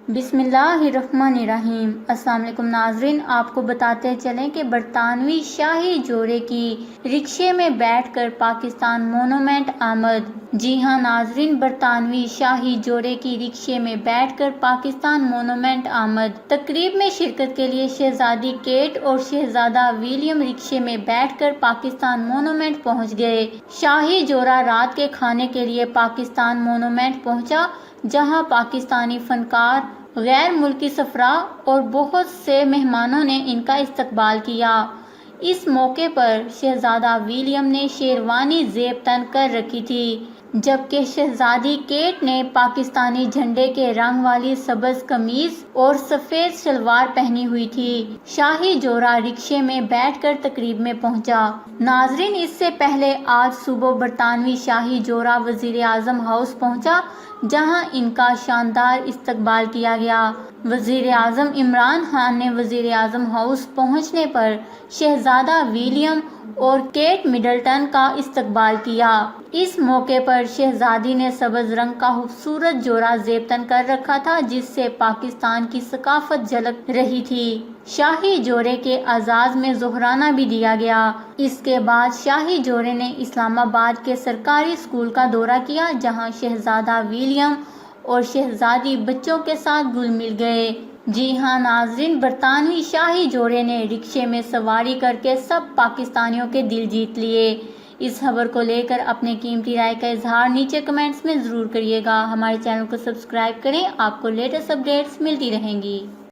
بسم اللہ الرحمن الرحیم۔ السلام علیکم ناظرین، آپ کو بتاتے چلیں کہ برطانوی شاہی جوڑے کی رکشے میں بیٹھ کر پاکستان مونومنٹ آمد۔ جی ہاں ناظرین، برطانوی شاہی جوڑے کی رکشے میں بیٹھ کر پاکستان مونومنٹ آمد۔ تقریب میں شرکت کے لیے شہزادی کیٹ اور شہزادہ ولیم رکشے میں بیٹھ کر پاکستان مونومنٹ پہنچ گئے۔ شاہی جوڑا رات کے کھانے کے لیے پاکستان مونومنٹ پہنچا، جہاں پاکستانی فنکار، غیر ملکی سفراء اور بہت سے مہمانوں نے ان کا استقبال کیا۔ اس موقع پر شہزادہ ولیم نے شیروانی زیب تن کر رکھی تھی، جبکہ شہزادی کیٹ نے پاکستانی جھنڈے کے رنگ والی سبز قمیض اور سفید شلوار پہنی ہوئی تھی۔ شاہی جوڑا رکشے میں بیٹھ کر تقریب میں پہنچا۔ ناظرین، اس سے پہلے آج صبح برطانوی شاہی جوڑا وزیر اعظم ہاؤس پہنچا، جہاں ان کا شاندار استقبال کیا گیا۔ وزیر اعظم عمران خان نے وزیر اعظم ہاؤس پہنچنے پر شہزادہ ولیم اور کیٹ مڈلٹن کا استقبال کیا۔ اس موقع پر شہزادی نے سبز رنگ کا خوبصورت جوڑا زیب تن کر رکھا تھا، جس سے پاکستان کی ثقافت جھلک رہی تھی۔ شاہی جوڑے کے اعزاز میں ظہرانہ بھی دیا گیا۔ اس کے بعد شاہی جوڑے نے اسلام آباد کے سرکاری اسکول کا دورہ کیا، جہاں شہزادہ ولیم اور شہزادی بچوں کے ساتھ گل مل گئے۔ جی ہاں ناظرین، برطانوی شاہی جوڑے نے رکشے میں سواری کر کے سب پاکستانیوں کے دل جیت لیے۔ اس خبر کو لے کر اپنے قیمتی رائے کا اظہار نیچے کمنٹس میں ضرور کریے گا۔ ہمارے چینل کو سبسکرائب کریں، آپ کو لیٹسٹ اپڈیٹس ملتی رہیں گی۔